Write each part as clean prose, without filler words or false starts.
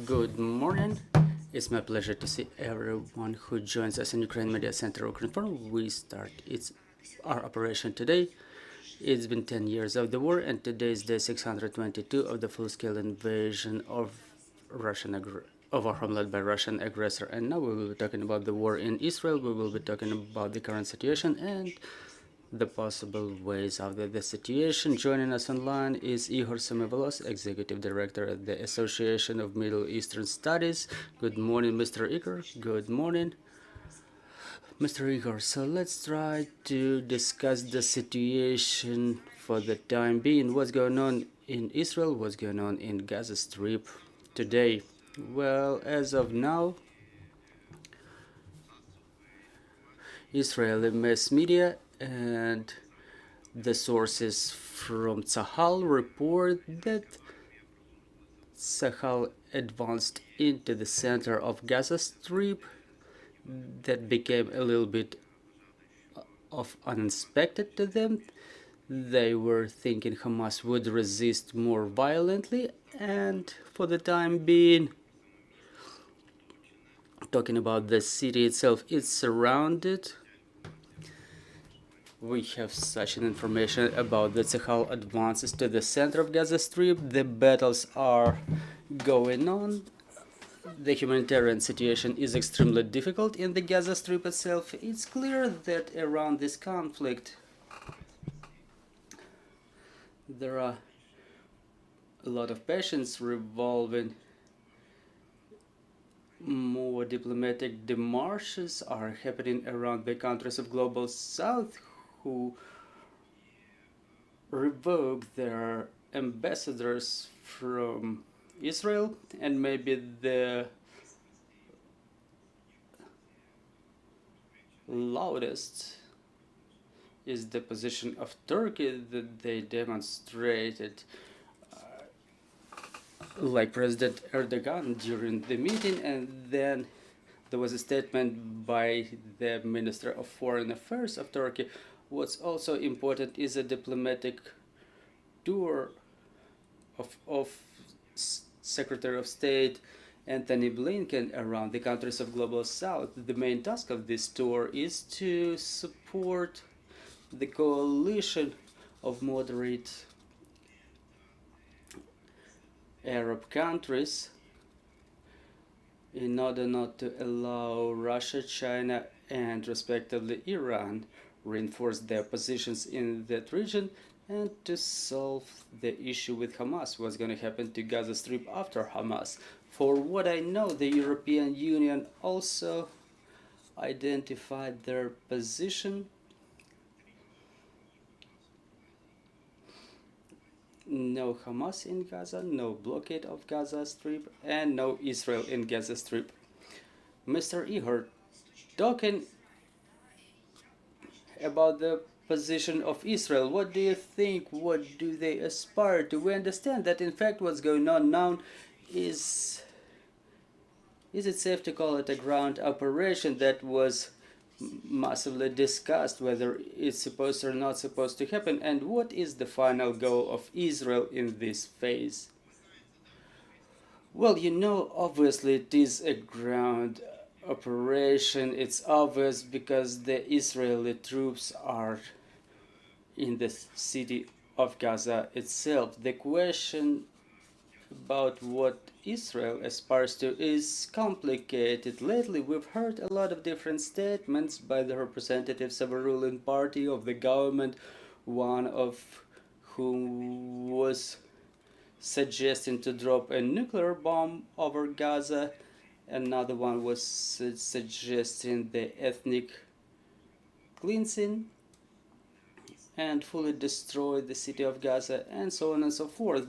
Good morning. It's my pleasure to see everyone who joins us in Ukraine Media Center Ukraine Forum. We start our operation today. It's been 10 years of the war, and today is day 622 of the full-scale invasion of our homeland by Russian aggressor. And now we will be talking about the war in Israel. We will be talking about the current situation and the possible ways out of the situation. Joining us online is Igor Semyvolos, Executive Director at the Association of Middle Eastern Studies. Good morning, Mr. Igor. Good morning, Mr. Igor. So let's try to discuss the situation for the time being. What's going on in Israel? What's going on in Gaza Strip today? Well, as of now, Israeli mass media and the sources from Tzahal report that Tzahal advanced into the center of Gaza Strip. That became a little bit of unexpected to them. They were thinking Hamas would resist more violently, and for the time being, talking about the city itself, it's surrounded. We have such an information about the Tzahal advances to the center of Gaza Strip. The battles are going on. The humanitarian situation is extremely difficult in the Gaza Strip itself. It's clear that around this conflict there are a lot of passions revolving. More diplomatic démarches are happening around the countries of Global South, who revoked their ambassadors from Israel, and maybe the loudest is the position of Turkey that they demonstrated, like President Erdogan during the meeting, and then there was a statement by the Minister of Foreign Affairs of Turkey. What's also important is a diplomatic tour of Secretary of State Anthony Blinken around the countries of Global South. The main task of this tour is to support the coalition of moderate Arab countries in order not to allow Russia, China, and respectively Iran reinforce their positions in that region, and to solve the issue with Hamas. What's going to happen to Gaza Strip after Hamas? For what I know, the European Union also identified their position. No Hamas in Gaza, no blockade of Gaza Strip, and no Israel in Gaza Strip. Mr. Igor, talking about the position of Israel, what do you think? What do they aspire to? We understand that in fact what's going on now is it safe to call it a ground operation that was massively discussed whether it's supposed or not supposed to happen, and what is the final goal of Israel in this phase? Well, obviously it is a ground operation. It's obvious because the Israeli troops are in the city of Gaza itself. The question about what Israel aspires to is complicated. Lately, we've heard a lot of different statements by the representatives of a ruling party of the government, one of whom was suggesting to drop a nuclear bomb over Gaza. Another one was suggesting the ethnic cleansing and fully destroy the city of Gaza, and so on and so forth.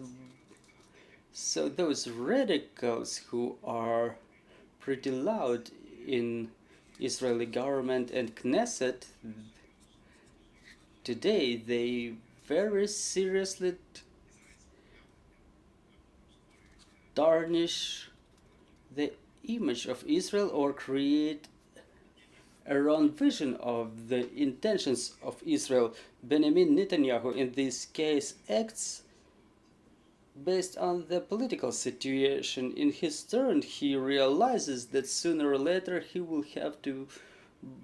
So those radicals who are pretty loud in Israeli government and Knesset today, they very seriously tarnish the image of Israel or create a wrong vision of the intentions of Israel. Benjamin Netanyahu in this case acts based on the political situation. In his turn, he realizes that sooner or later he will have to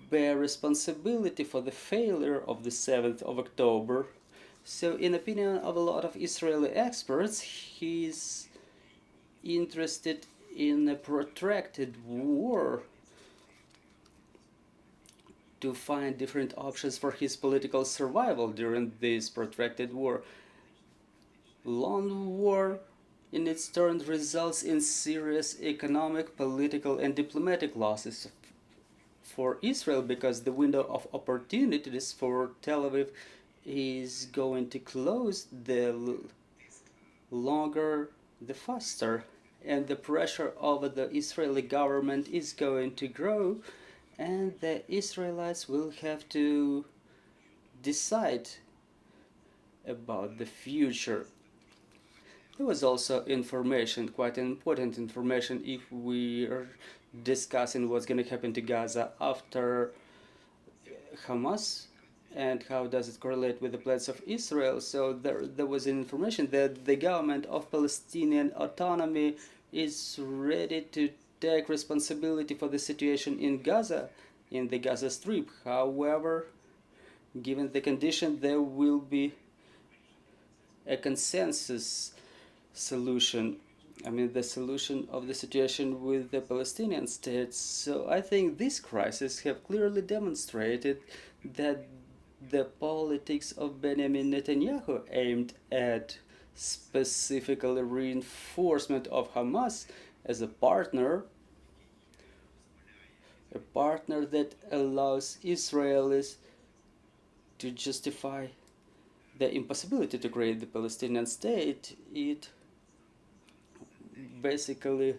bear responsibility for the failure of the 7th of October. So, in opinion of a lot of Israeli experts, he's interested in a protracted war to find different options for his political survival during this protracted war. Long war, in its turn, results in serious economic, political, and diplomatic losses for Israel because the window of opportunities for Tel Aviv is going to close the longer the faster, and the pressure over the Israeli government is going to grow, and the Israelites will have to decide about the future. There was also information, quite important information, if we are discussing what's going to happen to Gaza after Hamas and how does it correlate with the plans of Israel. So there was information that the government of Palestinian autonomy is ready to take responsibility for the situation in Gaza, in the Gaza Strip. However, given the condition, there will be a consensus solution. I mean, the solution of the situation with the Palestinian state. So I think this crisis have clearly demonstrated that the politics of Benjamin Netanyahu aimed at specifically reinforcement of Hamas as a partner that allows Israelis to justify the impossibility to create the Palestinian state. It basically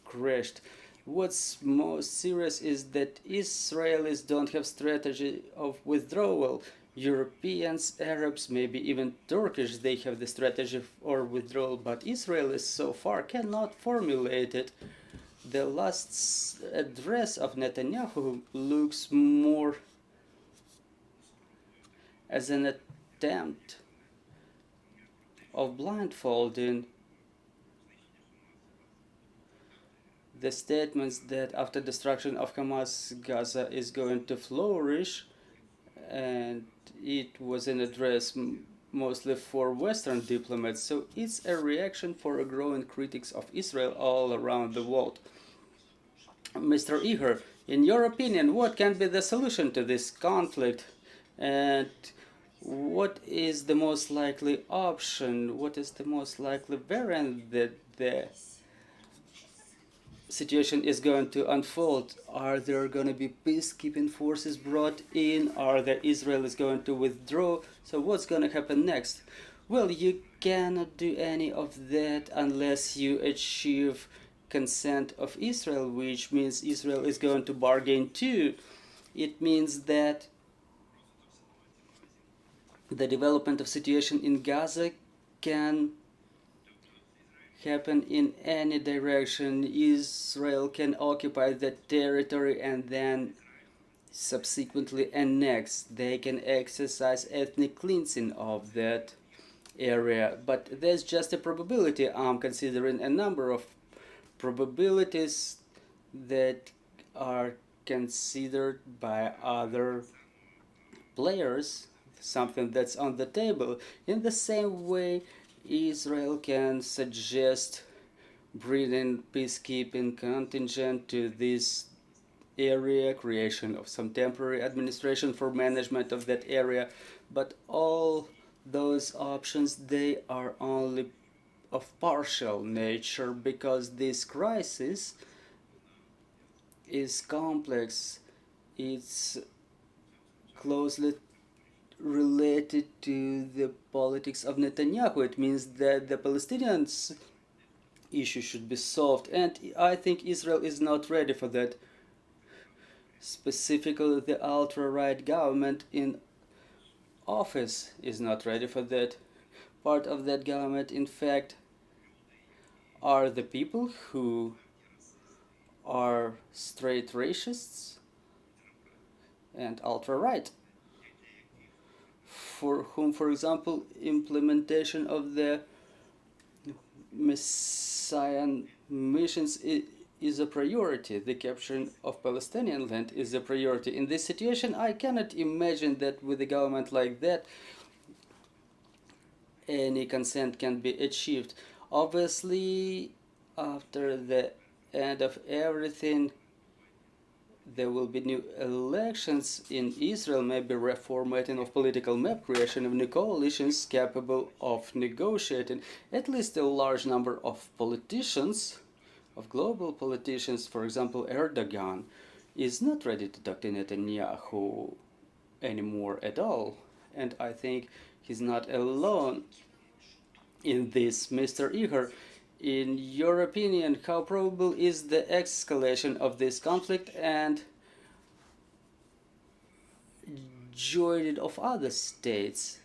crashed. What's most serious is that Israelis don't have strategy of withdrawal. Europeans, Arabs, maybe even Turkish, they have the strategy or withdrawal, but Israelis so far cannot formulate it. The last address of Netanyahu looks more as an attempt of blindfolding the statements that after destruction of Hamas, Gaza is going to flourish, and it was an address mostly for Western diplomats. So it's a reaction for a growing critics of Israel all around the world. Mr. Igor, in your opinion, what can be the solution to this conflict, and what is the most likely option? What is the most likely variant that the situation is going to unfold? Are there going to be peacekeeping forces brought in? Are the Israelis going to withdraw? So what's going to happen next? Well, you cannot do any of that unless you achieve consent of Israel, which means Israel is going to bargain too. It means that the development of situation in Gaza can happen in any direction. Israel can occupy that territory and then subsequently annex. They can exercise ethnic cleansing of that area. But there's just a probability. I'm considering a number of probabilities that are considered by other players, something that's on the table. In the same way, Israel can suggest bringing peacekeeping contingent to this area, creation of some temporary administration for management of that area, but all those options, they are only of partial nature because this crisis is complex. It's closely related to the politics of Netanyahu. It means that the Palestinians issue should be solved, and I think Israel is not ready for that. Specifically, the ultra-right government in office is not ready for that. Part of that government, in fact, are the people who are straight racists and ultra-right, for whom, for example, implementation of the Messian missions is a priority. The capturing of Palestinian land is a priority. In this situation, I cannot imagine that with a government like that, any consent can be achieved. Obviously, after the end of everything, there will be new elections in Israel, maybe reformatting of political map, creation of new coalitions capable of negotiating. At least a large number of politicians, of global politicians, for example Erdogan, is not ready to talk to Netanyahu anymore at all. And I think he's not alone in this. Mr. Igor, in your opinion, how probable is the escalation of this conflict and joining of other states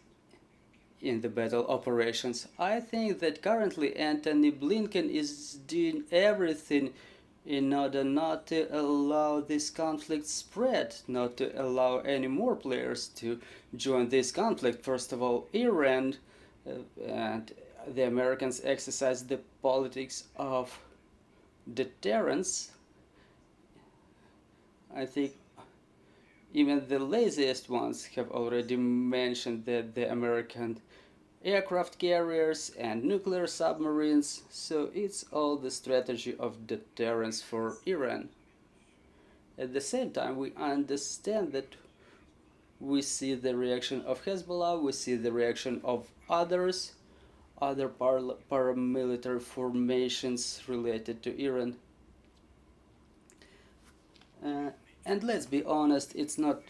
in the battle operations? I think that currently Antony Blinken is doing everything in order not to allow this conflict spread, not to allow any more players to join this conflict. First of all, Iran, and the Americans exercise the politics of deterrence. I think even the laziest ones have already mentioned that the American aircraft carriers and nuclear submarines, so it's all the strategy of deterrence for Iran. At the same time, we understand that we see the reaction of Hezbollah, we see the reaction of others, other paramilitary formations related to Iran. And let's be honest, it's not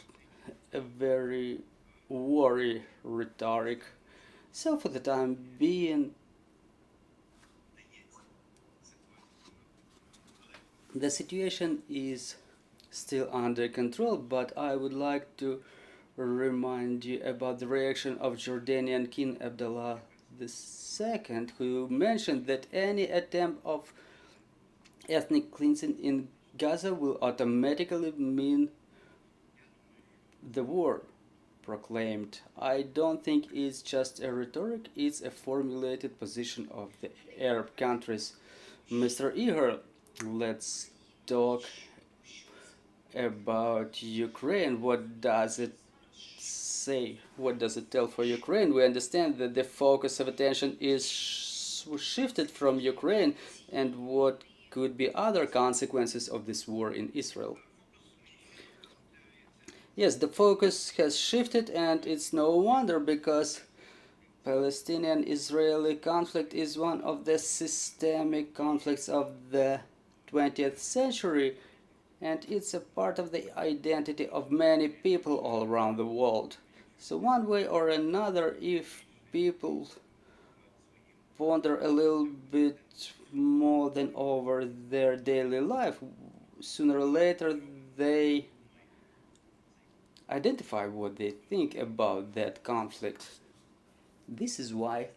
a very worry rhetoric. So for the time being, the situation is still under control, but I would like to remind you about the reaction of Jordanian King Abdullah II, who mentioned that any attempt of ethnic cleansing in Gaza will automatically mean the war proclaimed. I don't think it's just a rhetoric, it's a formulated position of the Arab countries. Mr. Igor, let's talk about Ukraine. What does it say? What does it tell for Ukraine? We understand that the focus of attention is shifted from Ukraine, and what could be other consequences of this war in Israel. Yes, the focus has shifted, and it's no wonder, because Palestinian-Israeli conflict is one of the systemic conflicts of the 20th century, and it's a part of the identity of many people all around the world. So one way or another, if people ponder a little bit more than over their daily life, sooner or later they identify what they think about that conflict. This is why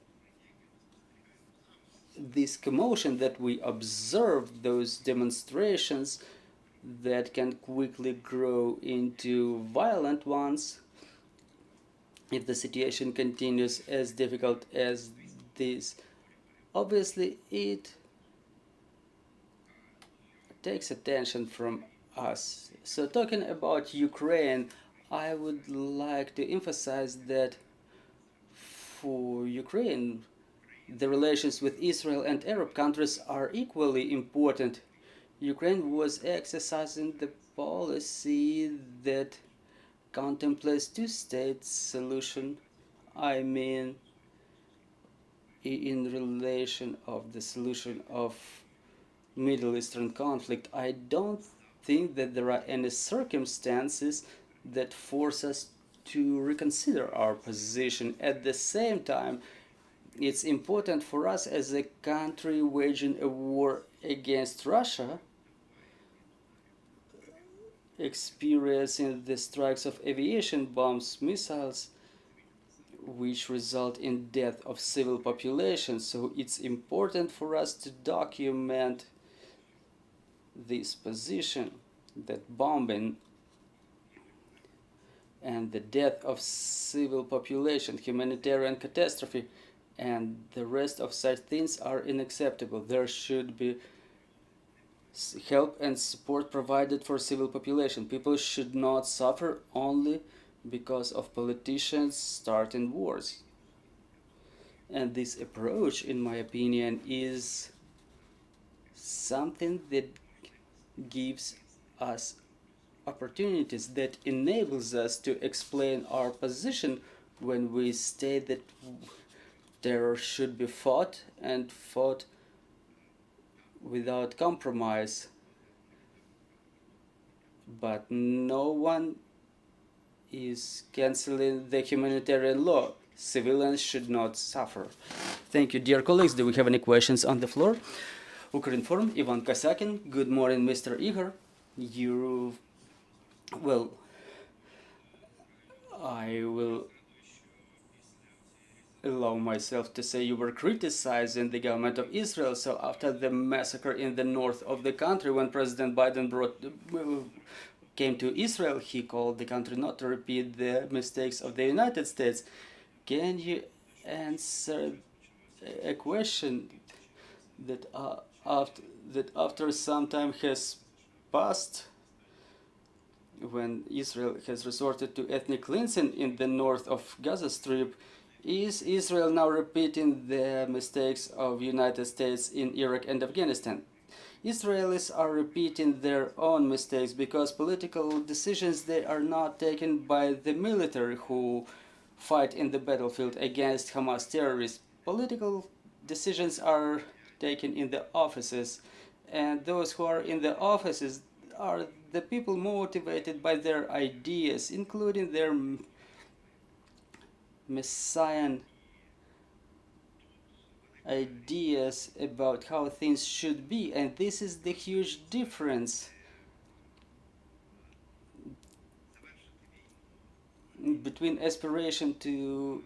this commotion that we observe, those demonstrations that can quickly grow into violent ones, if the situation continues as difficult as this, obviously it takes attention from us. So talking about Ukraine, I would like to emphasize that for Ukraine, the relations with Israel and Arab countries are equally important. Ukraine was exercising the policy that contemplates two-state solution. I mean, in relation of the solution of Middle Eastern conflict, I don't think that there are any circumstances that force us to reconsider our position. At the same time, it's important for us as a country waging a war against Russia, experiencing the strikes of aviation bombs, missiles, which result in death of civil population. So it's important for us to document this position, that bombing and the death of civil population, humanitarian catastrophe, and the rest of such things are unacceptable. There should be help and support provided for civil population. People should not suffer only because of politicians starting wars. And this approach, in my opinion, is something that gives us opportunities, that enables us to explain our position when we state that terror should be fought, and fought without compromise. But no one is canceling the humanitarian law. Civilians should not suffer. Thank you, dear colleagues. Do we have any questions on the floor? Ukrinform, Ivan Kasakin. Good morning, Mr. Igor. Well, I will allow myself to say you were criticizing the government of Israel. So after the massacre in the north of the country, when President Biden came to Israel, he called the country not to repeat the mistakes of the United States. Can you answer a question that after some time has passed, when Israel has resorted to ethnic cleansing in the north of Gaza Strip, is Israel now repeating the mistakes of United States in Iraq and Afghanistan? Israelis are repeating their own mistakes because political decisions, they are not taken by the military who fight in the battlefield against Hamas terrorists. Political decisions are taken in the offices, and those who are in the offices are the people motivated by their ideas, including their messianic ideas about how things should be. And this is the huge difference between aspiration to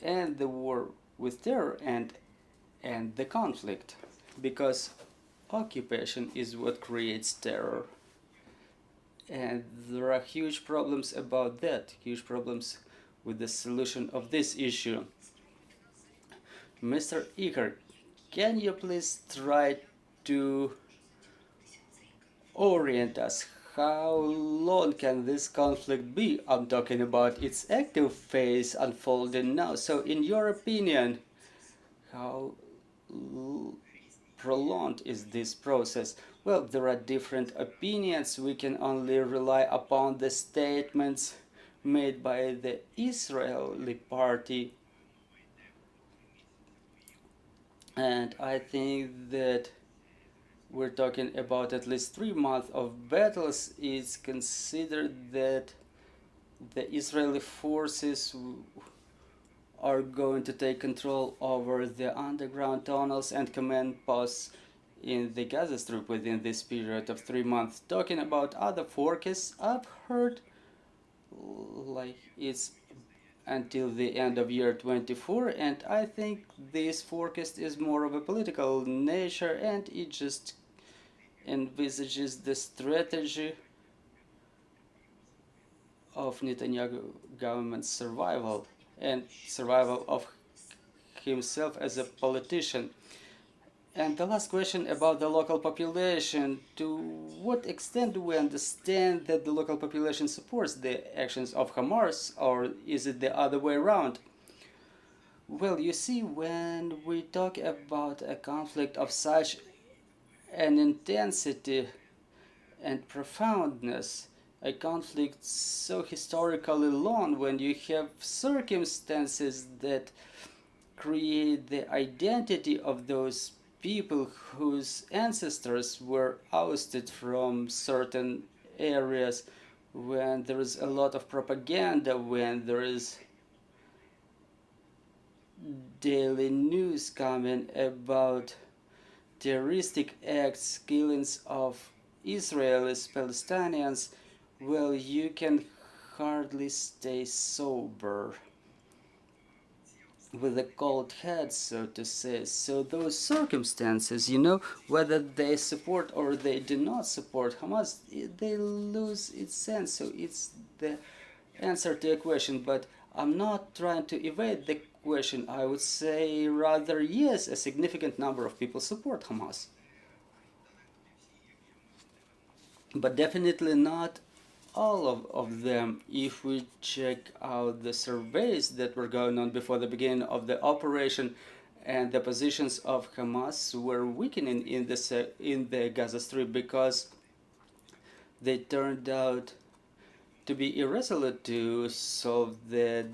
end the war with terror and the conflict, because occupation is what creates terror. And there are huge problems about that, huge problems with the solution of this issue. Mr. Igor, can you please try to orient us? How long can this conflict be? I'm talking about its active phase unfolding now. So in your opinion, how prolonged is this process? Well, there are different opinions. We can only rely upon the statements made by the Israeli party. And I think that we're talking about at least 3 months of battles. It's considered that the Israeli forces are going to take control over the underground tunnels and command posts in the Gaza Strip within this period of 3 months. Talking about other forecasts, I've heard like it's until the end of year 24, and I think this forecast is more of a political nature, and it just envisages the strategy of Netanyahu government's survival and survival of himself as a politician. And the last question about the local population. To what extent do we understand that the local population supports the actions of Hamas, or is it the other way around? Well, you see, when we talk about a conflict of such an intensity and profoundness, a conflict so historically long, when you have circumstances that create the identity of those people whose ancestors were ousted from certain areas, when there is a lot of propaganda, when there is daily news coming about terroristic acts, killings of Israelis, Palestinians, well, you can hardly stay sober with a cold head, so to say. So those circumstances, whether they support or they do not support Hamas, they lose its sense. So it's the answer to a question, but I'm not trying to evade the question, I would say rather yes, a significant number of people support Hamas. But definitely not all of them. If we check out the surveys that were going on before the beginning of the operation, and the positions of Hamas were weakening in the Gaza Strip because they turned out to be irresolute to solve the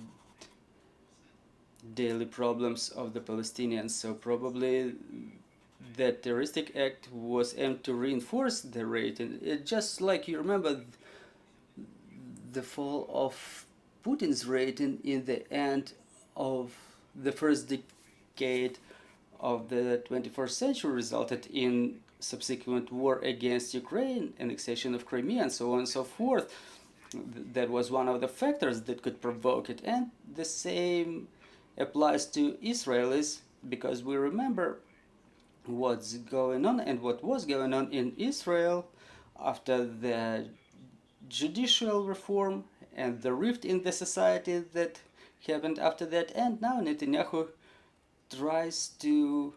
daily problems of the Palestinians. So probably the terroristic act was aimed to reinforce the rating. Just like you remember the fall of Putin's rating in the end of the first decade of the 21st century resulted in subsequent war against Ukraine, annexation of Crimea, and so on and so forth. That was one of the factors that could provoke it. And the same applies to Israelis, because we remember what's going on and what was going on in Israel after the judicial reform and the rift in the society that happened after that. And now Netanyahu tries to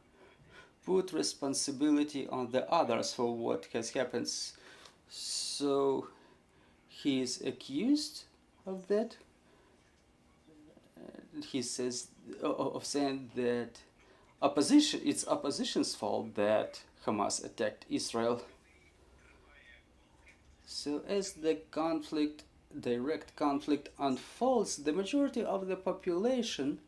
put responsibility on the others for what has happened. So he is accused of that. He says of saying that it's opposition's fault that Hamas attacked Israel. So as the direct conflict unfolds, the majority of the population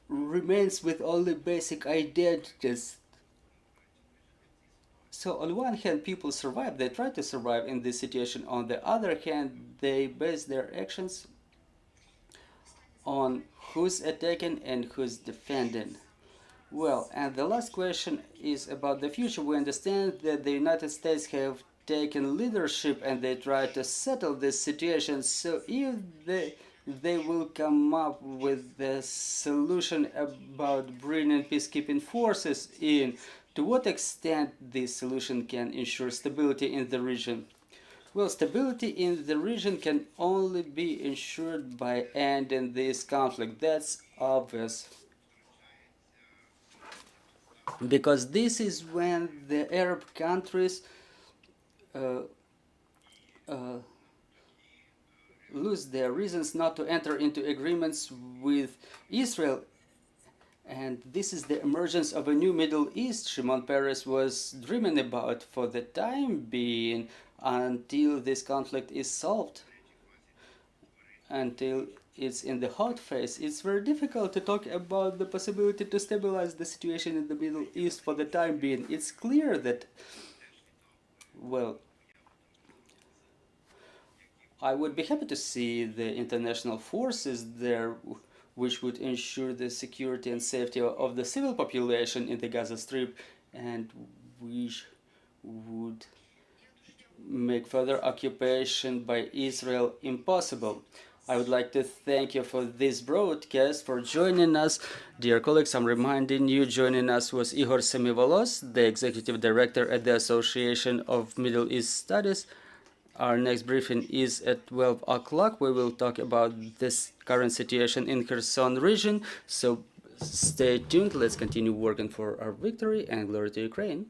remains with only basic identities. So on one hand, people survive, they try to survive in this situation. On the other hand, they base their actions on who's attacking and who's defending. Well, and the last question is about the future. We understand that the United States have taken leadership and they try to settle this situation. So if they will come up with the solution about bringing peacekeeping forces in, to what extent this solution can ensure stability in the region? Well, stability in the region can only be ensured by ending this conflict. That's obvious. Because this is when the Arab countries lose their reasons not to enter into agreements with Israel. And this is the emergence of a new Middle East Shimon Peres was dreaming about for the time being, until this conflict is solved, until it's in the hot phase. It's very difficult to talk about the possibility to stabilize the situation in the Middle East for the time being. It's clear that, well, I would be happy to see the international forces there, which would ensure the security and safety of the civil population in the Gaza Strip, and which would make further occupation by Israel impossible. I would like to thank you for this broadcast, for joining us. Dear colleagues, I'm reminding you, joining us was Igor Semyvolos, the Executive Director at the Association of Middle East Studies. Our next briefing is at 12 o'clock. We will talk about this current situation in Kherson region. So stay tuned. Let's continue working for our victory, and glory to Ukraine.